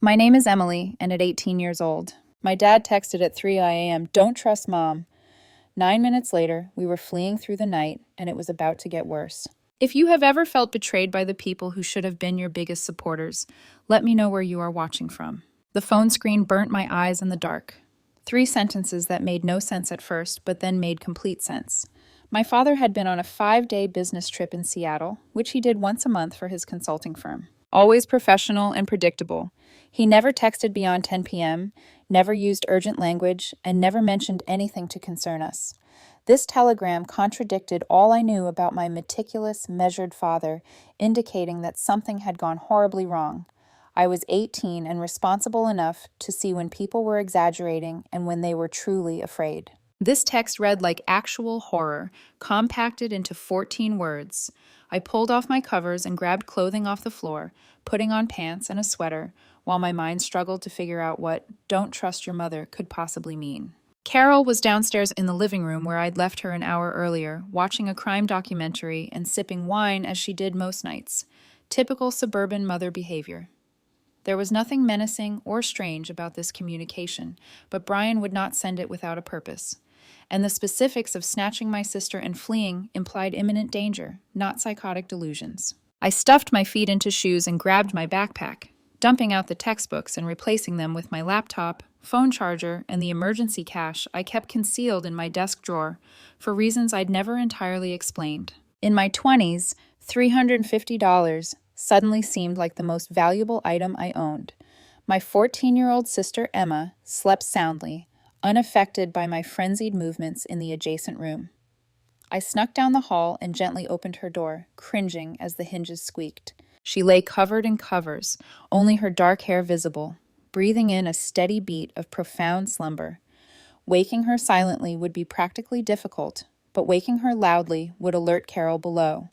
My name is Emily, and at 18 years old, my dad texted at 3 a.m., "Don't trust mom." 9 minutes later, we were fleeing through the night, and it was about to get worse. If you have ever felt betrayed by the people who should have been your biggest supporters, let me know where you are watching from. The phone screen burnt my eyes in the dark. 3 sentences that made no sense at first, but then made complete sense. My father had been on a 5-day business trip in Seattle, which he did once a month for his consulting firm. Always professional and predictable. He never texted beyond 10 p.m., never used urgent language, and never mentioned anything to concern us. This telegram contradicted all I knew about my meticulous, measured father, indicating that something had gone horribly wrong. I was 18 and responsible enough to see when people were exaggerating and when they were truly afraid. This text read like actual horror, compacted into 14 words. I pulled off my covers and grabbed clothing off the floor, putting on pants and a sweater, while my mind struggled to figure out what "don't trust your mother" could possibly mean. Carol was downstairs in the living room where I'd left her an hour earlier, watching a crime documentary and sipping wine as she did most nights. Typical suburban mother behavior. There was nothing menacing or strange about this communication, but Brian would not send it without a purpose. And the specifics of snatching my sister and fleeing implied imminent danger, not psychotic delusions. I stuffed my feet into shoes and grabbed my backpack, dumping out the textbooks and replacing them with my laptop, phone charger, and the emergency cash I kept concealed in my desk drawer for reasons I'd never entirely explained. In my 20s, $350 suddenly seemed like the most valuable item I owned. My 14-year-old sister Emma slept soundly, unaffected by my frenzied movements in the adjacent room. I snuck down the hall and gently opened her door, cringing as the hinges squeaked. She lay covered in covers, only her dark hair visible, breathing in a steady beat of profound slumber. Waking her silently would be practically difficult, but waking her loudly would alert Carol below,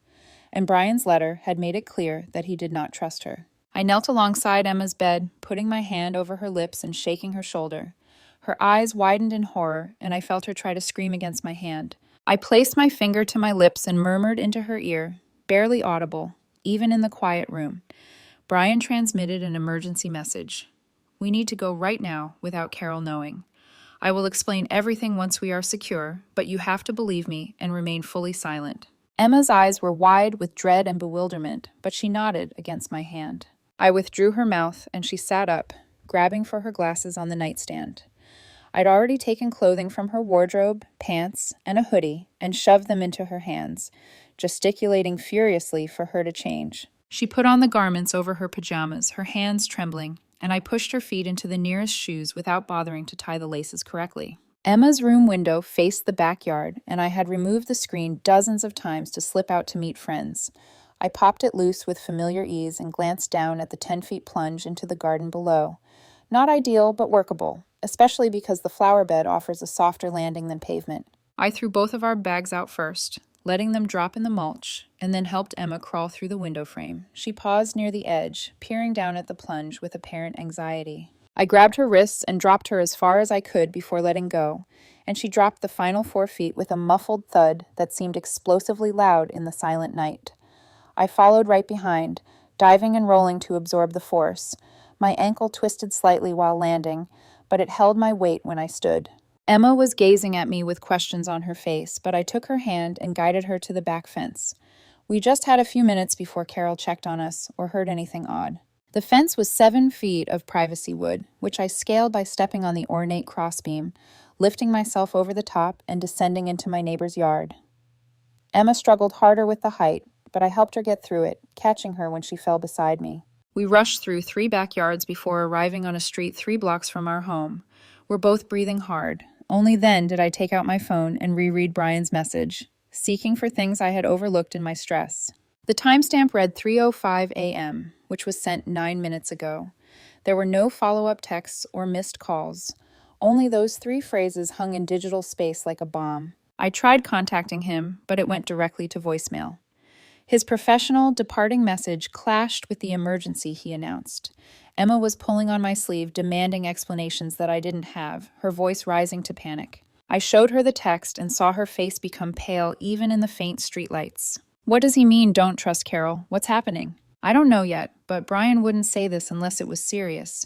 and Brian's letter had made it clear that he did not trust her. I knelt alongside Emma's bed, putting my hand over her lips and shaking her shoulder. Her eyes widened in horror, and I felt her try to scream against my hand. I placed my finger to my lips and murmured into her ear, barely audible, even in the quiet room. Brian transmitted an emergency message. "We need to go right now without Carol knowing. I will explain everything once we are secure, but you have to believe me and remain fully silent." Emma's eyes were wide with dread and bewilderment, but she nodded against my hand. I withdrew her mouth, and she sat up, grabbing for her glasses on the nightstand. I'd already taken clothing from her wardrobe, pants, and a hoodie, and shoved them into her hands, gesticulating furiously for her to change. She put on the garments over her pajamas, her hands trembling, and I pushed her feet into the nearest shoes without bothering to tie the laces correctly. Emma's room window faced the backyard, and I had removed the screen dozens of times to slip out to meet friends. I popped it loose with familiar ease and glanced down at the 10-feet plunge into the garden below. Not ideal, but workable, especially because the flower bed offers a softer landing than pavement. I threw both of our bags out first, letting them drop in the mulch, and then helped Emma crawl through the window frame. She paused near the edge, peering down at the plunge with apparent anxiety. I grabbed her wrists and dropped her as far as I could before letting go, and she dropped the final 4 feet with a muffled thud that seemed explosively loud in the silent night. I followed right behind, diving and rolling to absorb the force. My ankle twisted slightly while landing, but it held my weight when I stood. Emma was gazing at me with questions on her face, but I took her hand and guided her to the back fence. We just had a few minutes before Carol checked on us or heard anything odd. The fence was 7 feet of privacy wood, which I scaled by stepping on the ornate crossbeam, lifting myself over the top and descending into my neighbor's yard. Emma struggled harder with the height, but I helped her get through it, catching her when she fell beside me. We rushed through 3 backyards before arriving on a street 3 blocks from our home. We're both breathing hard. Only then did I take out my phone and reread Brian's message, seeking for things I had overlooked in my stress. The timestamp read 3:05 a.m., which was sent 9 minutes ago. There were no follow-up texts or missed calls. Only those 3 phrases hung in digital space like a bomb. I tried contacting him, but it went directly to voicemail. His professional, departing message clashed with the emergency he announced. Emma was pulling on my sleeve, demanding explanations that I didn't have, her voice rising to panic. I showed her the text and saw her face become pale even in the faint streetlights. "What does he mean, don't trust Carol? What's happening?" I don't know yet, but Brian wouldn't say this unless it was serious.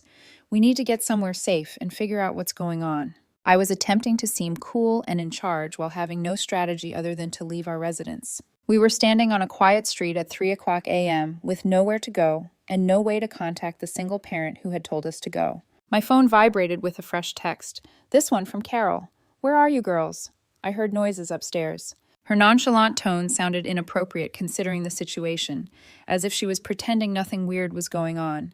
We need to get somewhere safe and figure out what's going on. I was attempting to seem cool and in charge while having no strategy other than to leave our residence. We were standing on a quiet street at 3 o'clock a.m. with nowhere to go and no way to contact the single parent who had told us to go. My phone vibrated with a fresh text. This one from Carol. "Where are you girls?" I heard noises upstairs. Her nonchalant tone sounded inappropriate considering the situation, as if she was pretending nothing weird was going on.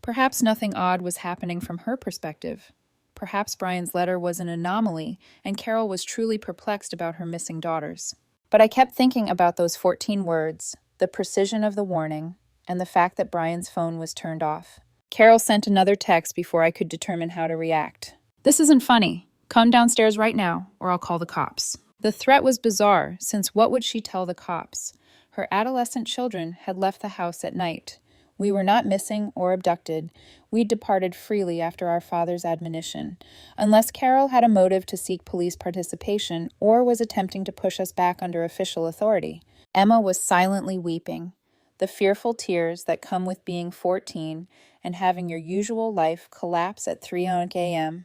Perhaps nothing odd was happening from her perspective. Perhaps Brian's letter was an anomaly, and Carol was truly perplexed about her missing daughters. But I kept thinking about those 14 words, the precision of the warning, and the fact that Brian's phone was turned off. Carol sent another text before I could determine how to react. "This isn't funny. Come downstairs right now, or I'll call the cops." The threat was bizarre, since what would she tell the cops? Her adolescent children had left the house at night. We were not missing or abducted. We departed freely after our father's admonition, unless Carol had a motive to seek police participation or was attempting to push us back under official authority. Emma was silently weeping. The fearful tears that come with being 14 and having your usual life collapse at 3 a.m.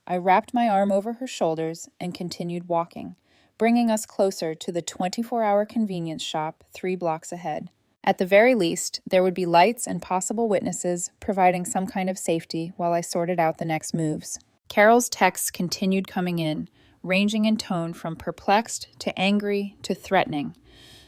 I wrapped my arm over her shoulders and continued walking, bringing us closer to the 24-hour convenience shop 3 blocks ahead. At the very least, there would be lights and possible witnesses, providing some kind of safety while I sorted out the next moves. Carol's texts continued coming in, ranging in tone from perplexed to angry to threatening.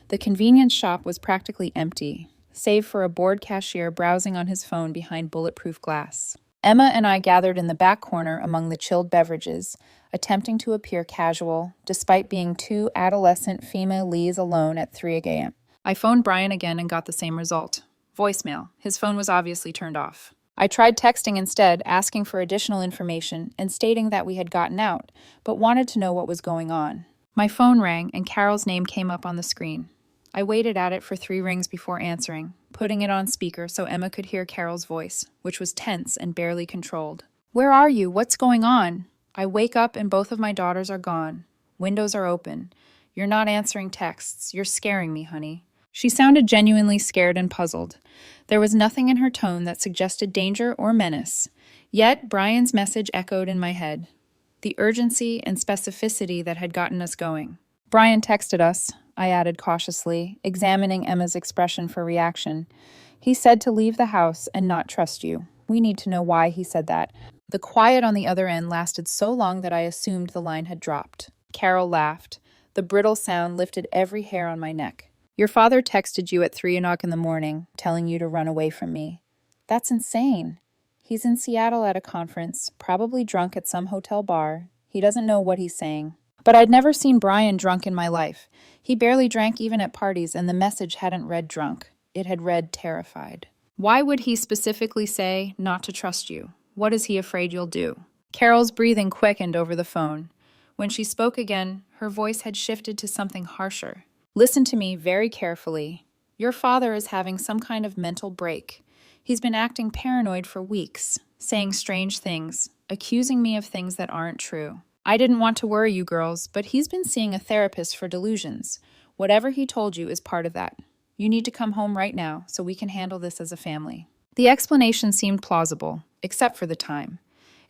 The convenience shop was practically empty, save for a bored cashier browsing on his phone behind bulletproof glass. Emma and I gathered in the back corner among the chilled beverages, attempting to appear casual, despite being 2 adolescent female Lees alone at 3 a.m. I phoned Brian again and got the same result. Voicemail. His phone was obviously turned off. I tried texting instead, asking for additional information and stating that we had gotten out, but wanted to know what was going on. My phone rang and Carol's name came up on the screen. I waited at it for 3 rings before answering, putting it on speaker so Emma could hear Carol's voice, which was tense and barely controlled. "Where are you? What's going on?" I wake up and both of my daughters are gone. Windows are open. "You're not answering texts. You're scaring me, honey." She sounded genuinely scared and puzzled. There was nothing in her tone that suggested danger or menace. Yet Brian's message echoed in my head. The urgency and specificity that had gotten us going. "Brian texted us," I added cautiously, examining Emma's expression for reaction. "He said to leave the house and not trust you. We need to know why he said that." The quiet on the other end lasted so long that I assumed the line had dropped. Carol laughed. The brittle sound lifted every hair on my neck. "Your father texted you at 3 o'clock in the morning, telling you to run away from me." "That's insane. He's in Seattle at a conference, probably drunk at some hotel bar. He doesn't know what he's saying." But I'd never seen Brian drunk in my life. He barely drank even at parties, and the message hadn't read drunk. It had read terrified. Why would he specifically say not to trust you? What is he afraid you'll do? Carol's breathing quickened over the phone. When she spoke again, her voice had shifted to something harsher. "Listen to me very carefully. Your father is having some kind of mental break. He's been acting paranoid for weeks, saying strange things, accusing me of things that aren't true. I didn't want to worry you girls, but he's been seeing a therapist for delusions. Whatever he told you is part of that. You need to come home right now so we can handle this as a family." The explanation seemed plausible, except for the time.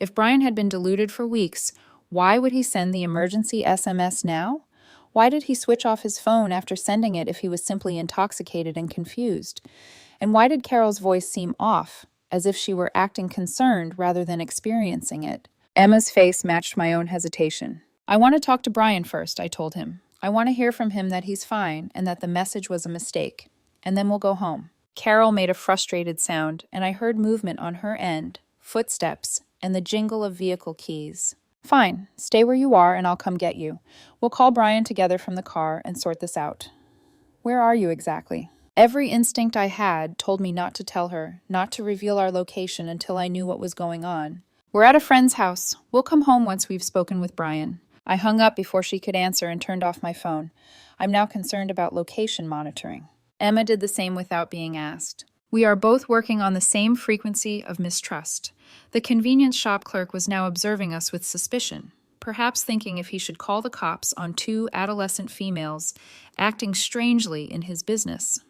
If Brian had been deluded for weeks, why would he send the emergency SMS now? Why did he switch off his phone after sending it if he was simply intoxicated and confused? And why did Carol's voice seem off, as if she were acting concerned rather than experiencing it? Emma's face matched my own hesitation. "I want to talk to Brian first," I told him. "I want to hear from him that he's fine and that the message was a mistake. And then we'll go home." Carol made a frustrated sound, and I heard movement on her end, footsteps, and the jingle of vehicle keys. "Fine, stay where you are and I'll come get you. We'll call Brian together from the car and sort this out." "Where are you exactly?" Every instinct I had told me not to tell her, not to reveal our location until I knew what was going on. "We're at a friend's house. We'll come home once we've spoken with Brian." I hung up before she could answer and turned off my phone. I'm now concerned about location monitoring. Emma did the same without being asked. We are both working on the same frequency of mistrust. The convenience shop clerk was now observing us with suspicion, perhaps thinking if he should call the cops on 2 adolescent females acting strangely in his business.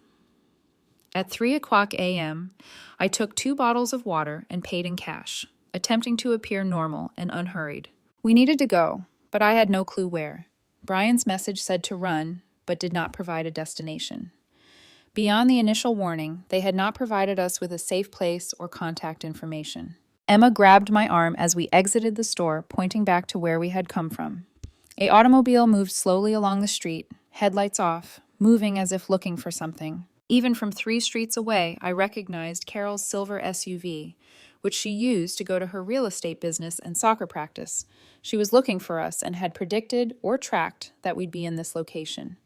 At 3 a.m., I took 2 bottles of water and paid in cash, attempting to appear normal and unhurried. We needed to go, but I had no clue where. Brian's message said to run, but did not provide a destination. Beyond the initial warning, they had not provided us with a safe place or contact information. Emma grabbed my arm as we exited the store, pointing back to where we had come from. An automobile moved slowly along the street, headlights off, moving as if looking for something. Even from 3 streets away, I recognized Carol's silver SUV, which she used to go to her real estate business and soccer practice. She was looking for us and had predicted or tracked that we'd be in this location.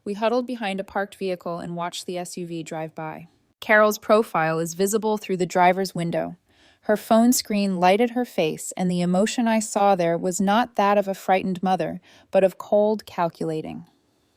We huddled behind a parked vehicle and watched the SUV drive by. Carol's profile is visible through the driver's window. Her phone screen lighted her face, and the emotion I saw there was not that of a frightened mother, but of cold calculating.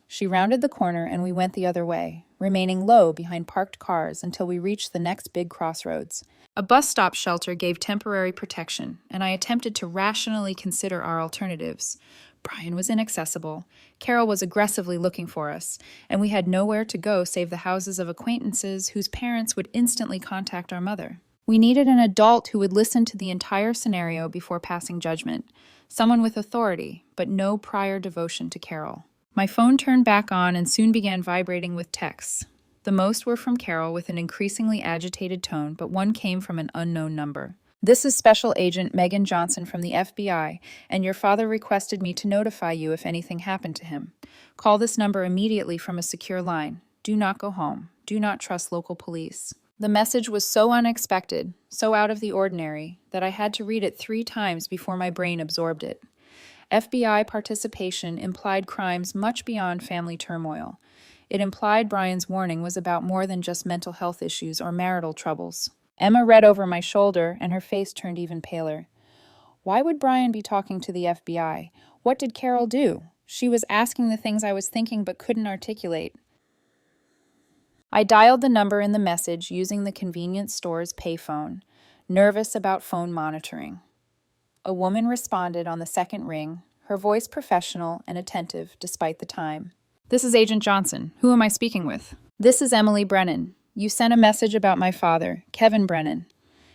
She rounded the corner and we went the other way, remaining low behind parked cars until we reached the next big crossroads. A bus stop shelter gave temporary protection, and I attempted to rationally consider our alternatives. Brian was inaccessible, Carol was aggressively looking for us, and we had nowhere to go save the houses of acquaintances whose parents would instantly contact our mother. We needed an adult who would listen to the entire scenario before passing judgment, someone with authority, but no prior devotion to Carol. My phone turned back on and soon began vibrating with texts. The most were from Carol with an increasingly agitated tone, but one came from an unknown number. "This is Special Agent Megan Johnson from the FBI, and your father requested me to notify you if anything happened to him. Call this number immediately from a secure line. Do not go home. Do not trust local police." The message was so unexpected, so out of the ordinary, that I had to read it 3 times before my brain absorbed it. FBI participation implied crimes much beyond family turmoil. It implied Brian's warning was about more than just mental health issues or marital troubles. Emma read over my shoulder, and her face turned even paler. Why would Brian be talking to the FBI? What did Carol do? She was asking the things I was thinking but couldn't articulate. I dialed the number in the message using the convenience store's payphone, nervous about phone monitoring. A woman responded on the second ring, her voice professional and attentive despite the time. "This is Agent Johnson. Who am I speaking with?" "This is Emily Brennan. You sent a message about my father, Kevin Brennan.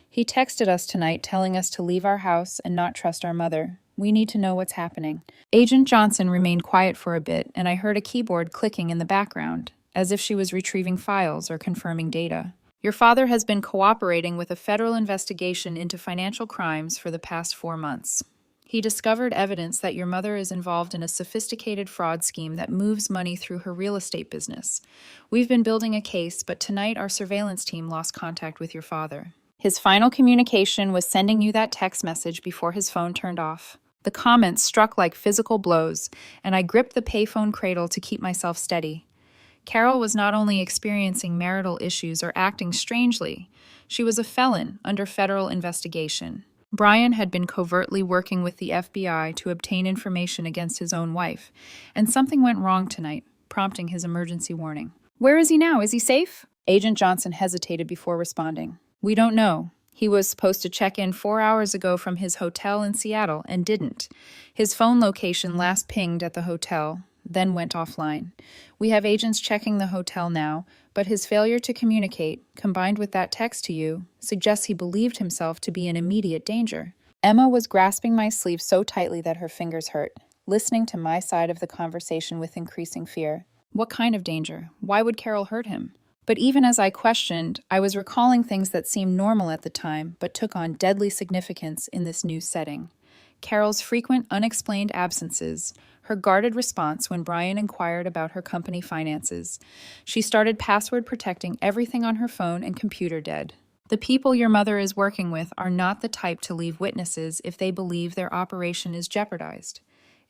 He texted us tonight telling us to leave our house and not trust our mother. We need to know what's happening." Agent Johnson remained quiet for a bit, and I heard a keyboard clicking in the background, as if she was retrieving files or confirming data. "Your father has been cooperating with a federal investigation into financial crimes for the past 4 months. He discovered evidence that your mother is involved in a sophisticated fraud scheme that moves money through her real estate business. We've been building a case, but tonight our surveillance team lost contact with your father." His final communication was sending you that text message before his phone turned off. The comments struck like physical blows, and I gripped the payphone cradle to keep myself steady. Carol was not only experiencing marital issues or acting strangely, she was a felon under federal investigation. Brian had been covertly working with the FBI to obtain information against his own wife, and something went wrong tonight, prompting his emergency warning. "Where is he now? Is he safe?" Agent Johnson hesitated before responding. "We don't know. He was supposed to check in 4 hours ago from his hotel in Seattle and didn't. His phone location last pinged at the hotel, then went offline. We have agents checking the hotel now, but his failure to communicate, combined with that text to you, suggests he believed himself to be in immediate danger." Emma was grasping my sleeve so tightly that her fingers hurt, listening to my side of the conversation with increasing fear. What kind of danger? Why would Carol hurt him? But even as I questioned, I was recalling things that seemed normal at the time, but took on deadly significance in this new setting. Carol's frequent unexplained absences, her guarded response when Brian inquired about her company finances. She started password protecting everything on her phone and computer dead. The people your mother is working with are not the type to leave witnesses if they believe their operation is jeopardized.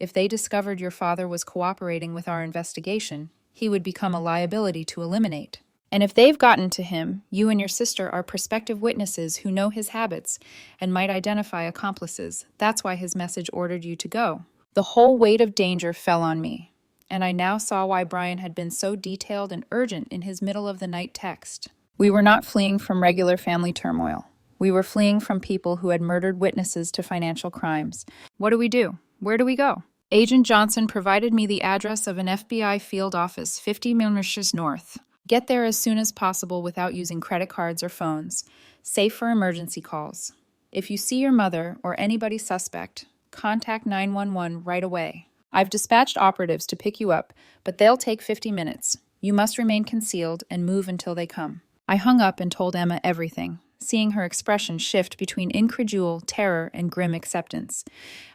If they discovered your father was cooperating with our investigation, he would become a liability to eliminate. And if they've gotten to him, you and your sister are prospective witnesses who know his habits and might identify accomplices. That's why his message ordered you to go. The whole weight of danger fell on me, and I now saw why Brian had been so detailed and urgent in his middle-of-the-night text. We were not fleeing from regular family turmoil. We were fleeing from people who had murdered witnesses to financial crimes. What do we do? Where do we go? Agent Johnson provided me the address of an FBI field office 50 miles north. Get there as soon as possible without using credit cards or phones. Safe for emergency calls. If you see your mother or anybody suspect, contact 911 right away. I've dispatched operatives to pick you up, but they'll take 50 minutes. You must remain concealed and move until they come. I hung up and told Emma everything, seeing her expression shift between incredule, terror, and grim acceptance.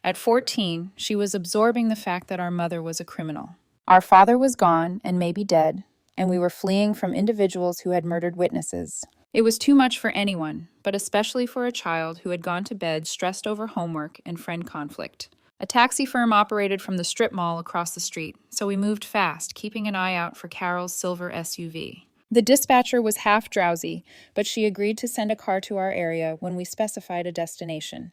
At 14, she was absorbing the fact that our mother was a criminal. Our father was gone and maybe dead, and we were fleeing from individuals who had murdered witnesses. It was too much for anyone, but especially for a child who had gone to bed stressed over homework and friend conflict. A taxi firm operated from the strip mall across the street, so we moved fast, keeping an eye out for Carol's silver SUV. The dispatcher was half drowsy, but she agreed to send a car to our area when we specified a destination.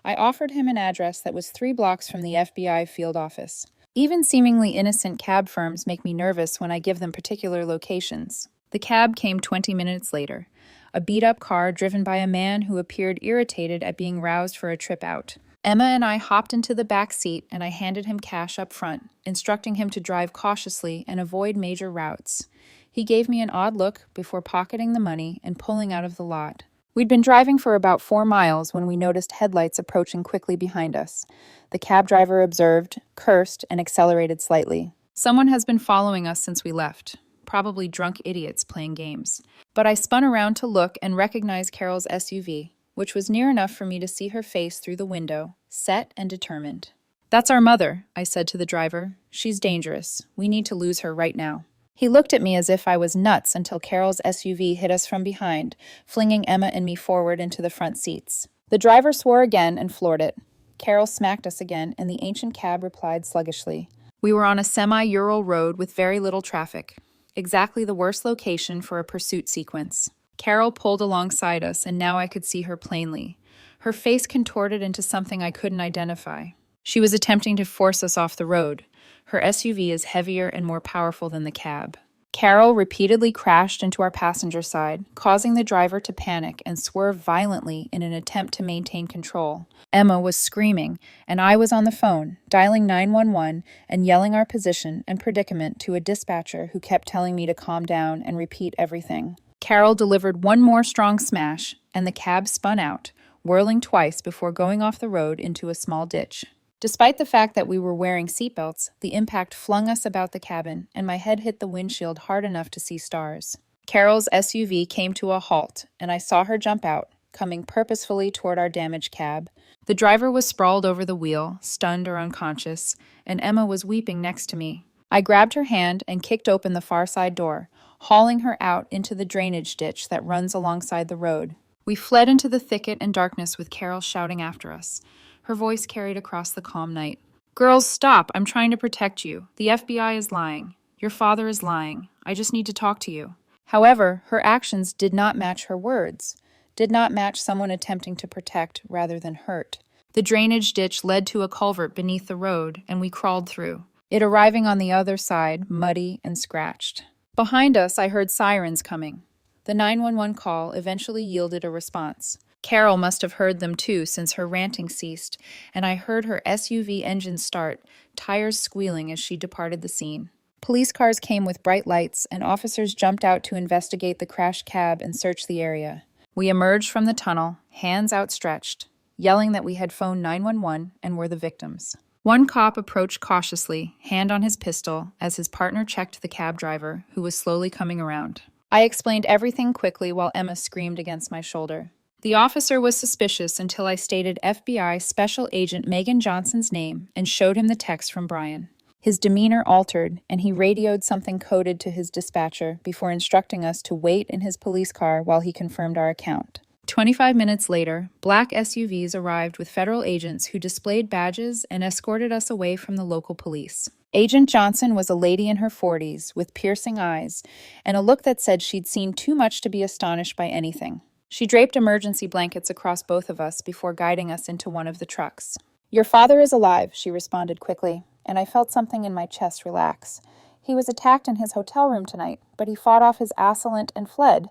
I offered him an address that was 3 blocks from the FBI field office. Even seemingly innocent cab firms make me nervous when I give them particular locations. The cab came 20 minutes later, a beat-up car driven by a man who appeared irritated at being roused for a trip out. Emma and I hopped into the back seat and I handed him cash up front, instructing him to drive cautiously and avoid major routes. He gave me an odd look before pocketing the money and pulling out of the lot. We'd been driving for about 4 miles when we noticed headlights approaching quickly behind us. The cab driver observed, cursed, and accelerated slightly. Someone has been following us since we left. Probably drunk idiots playing games. But I spun around to look and recognize Carol's SUV, which was near enough for me to see her face through the window, set and determined. "That's our mother," I said to the driver. "She's dangerous. We need to lose her right now." He looked at me as if I was nuts until Carol's SUV hit us from behind, flinging Emma and me forward into the front seats. The driver swore again and floored it. Carol smacked us again, and the ancient cab replied sluggishly. We were on a semi-rural road with very little traffic. Exactly the worst location for a pursuit sequence. Carol pulled alongside us, and now I could see her plainly. Her face contorted into something I couldn't identify. She was attempting to force us off the road. Her SUV is heavier and more powerful than the cab. Carol repeatedly crashed into our passenger side, causing the driver to panic and swerve violently in an attempt to maintain control. Emma was screaming, and I was on the phone, dialing 911 and yelling our position and predicament to a dispatcher who kept telling me to calm down and repeat everything. Carol delivered one more strong smash, and the cab spun out, whirling twice before going off the road into a small ditch. Despite the fact that we were wearing seatbelts, the impact flung us about the cabin, and my head hit the windshield hard enough to see stars. Carol's SUV came to a halt, and I saw her jump out, coming purposefully toward our damaged cab. The driver was sprawled over the wheel, stunned or unconscious, and Emma was weeping next to me. I grabbed her hand and kicked open the far side door, hauling her out into the drainage ditch that runs alongside the road. We fled into the thicket and darkness with Carol shouting after us. Her voice carried across the calm night. "Girls, stop! I'm trying to protect you. The FBI is lying. Your father is lying. I just need to talk to you." However, her actions did not match her words, did not match someone attempting to protect rather than hurt. The drainage ditch led to a culvert beneath the road, and we crawled through, it arriving on the other side, muddy and scratched. Behind us, I heard sirens coming. The 911 call eventually yielded a response. Carol must have heard them too, since her ranting ceased, and I heard her SUV engine start, tires squealing as she departed the scene. Police cars came with bright lights, and officers jumped out to investigate the crashed cab and search the area. We emerged from the tunnel, hands outstretched, yelling that we had phoned 911 and were the victims. One cop approached cautiously, hand on his pistol, as his partner checked the cab driver, who was slowly coming around. I explained everything quickly while Emma screamed against my shoulder. The officer was suspicious until I stated FBI Special Agent Megan Johnson's name and showed him the text from Brian. His demeanor altered, and he radioed something coded to his dispatcher before instructing us to wait in his police car while he confirmed our account. 25 minutes later, black SUVs arrived with federal agents who displayed badges and escorted us away from the local police. Agent Johnson was a lady in her 40s with piercing eyes and a look that said she'd seen too much to be astonished by anything. She draped emergency blankets across both of us before guiding us into one of the trucks. "Your father is alive," she responded quickly, and I felt something in my chest relax. "He was attacked in his hotel room tonight, but he fought off his assailant and fled.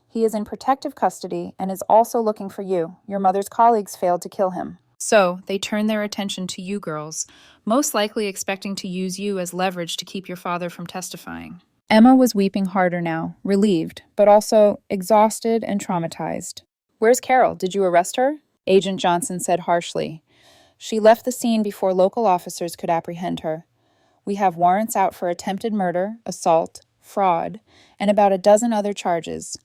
He is in protective custody and is also looking for you. Your mother's colleagues failed to kill him." So, they turned their attention to you girls, most likely expecting to use you as leverage to keep your father from testifying. Emma was weeping harder now, relieved, but also exhausted and traumatized. "Where's Carol? Did you arrest her?" Agent Johnson said harshly. "She left the scene before local officers could apprehend her. We have warrants out for attempted murder, assault, fraud, and about a dozen other charges.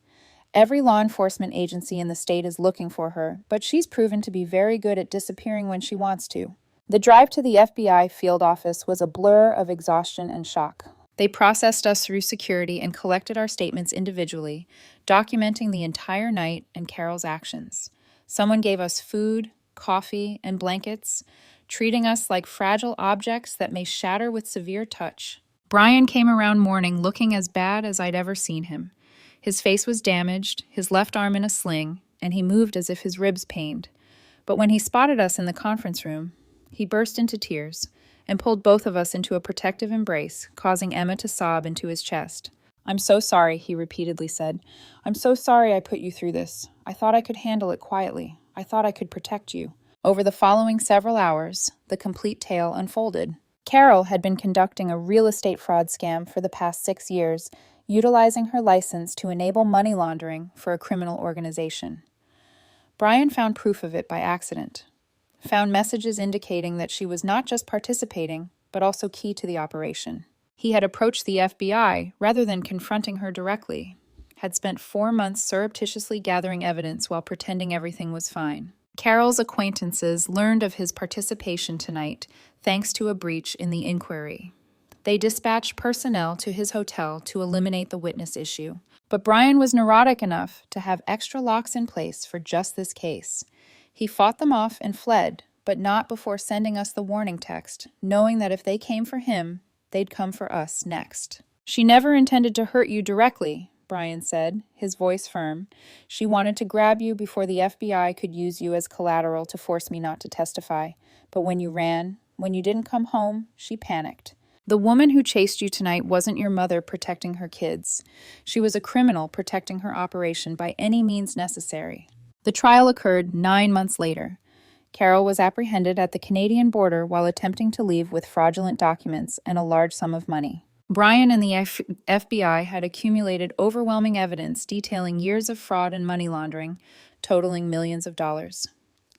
Every law enforcement agency in the state is looking for her, but she's proven to be very good at disappearing when she wants to." The drive to the FBI field office was a blur of exhaustion and shock. They processed us through security and collected our statements individually, documenting the entire night and Carol's actions. Someone gave us food, coffee, and blankets, treating us like fragile objects that may shatter with severe touch. Brian came around morning looking as bad as I'd ever seen him. His face was damaged, his left arm in a sling, and he moved as if his ribs pained. But when he spotted us in the conference room, he burst into tears and pulled both of us into a protective embrace, causing Emma to sob into his chest. "I'm so sorry," he repeatedly said. "I'm so sorry I put you through this. I thought I could handle it quietly. I thought I could protect you." Over the following several hours, the complete tale unfolded. Carol had been conducting a real estate fraud scam for the past 6 years, utilizing her license to enable money laundering for a criminal organization. Brian found proof of it by accident. Found messages indicating that she was not just participating, but also key to the operation. He had approached the FBI rather than confronting her directly, had spent 4 months surreptitiously gathering evidence while pretending everything was fine. Carol's acquaintances learned of his participation tonight thanks to a breach in the inquiry. They dispatched personnel to his hotel to eliminate the witness issue. But Brian was neurotic enough to have extra locks in place for just this case. He fought them off and fled, but not before sending us the warning text, knowing that if they came for him, they'd come for us next. "She never intended to hurt you directly," Brian said, his voice firm. "She wanted to grab you before the FBI could use you as collateral to force me not to testify. But when you ran, when you didn't come home, she panicked. The woman who chased you tonight wasn't your mother protecting her kids. She was a criminal protecting her operation by any means necessary." The trial occurred 9 months later. Carol was apprehended at the Canadian border while attempting to leave with fraudulent documents and a large sum of money. Brian and the FBI had accumulated overwhelming evidence detailing years of fraud and money laundering, totaling millions of dollars.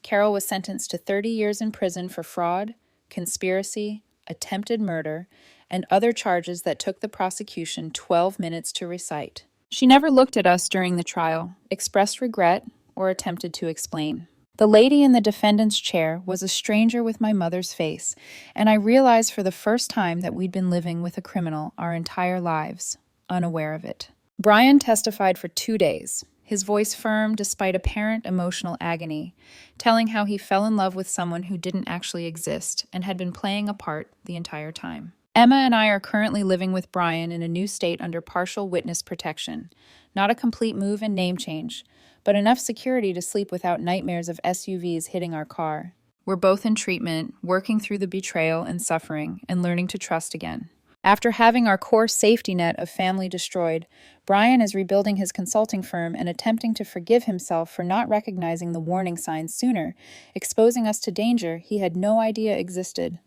Carol was sentenced to 30 years in prison for fraud, conspiracy, attempted murder, and other charges that took the prosecution 12 minutes to recite. She never looked at us during the trial, expressed regret, or attempted to explain. The lady in the defendant's chair was a stranger with my mother's face, and I realized for the first time that we'd been living with a criminal our entire lives, unaware of it. Brian testified for 2 days, his voice firm despite apparent emotional agony, telling how he fell in love with someone who didn't actually exist and had been playing a part the entire time. Emma and I are currently living with Brian in a new state under partial witness protection. Not a complete move and name change, but enough security to sleep without nightmares of SUVs hitting our car. We're both in treatment, working through the betrayal and suffering, and learning to trust again. After having our core safety net of family destroyed, Brian is rebuilding his consulting firm and attempting to forgive himself for not recognizing the warning signs sooner, exposing us to danger he had no idea existed.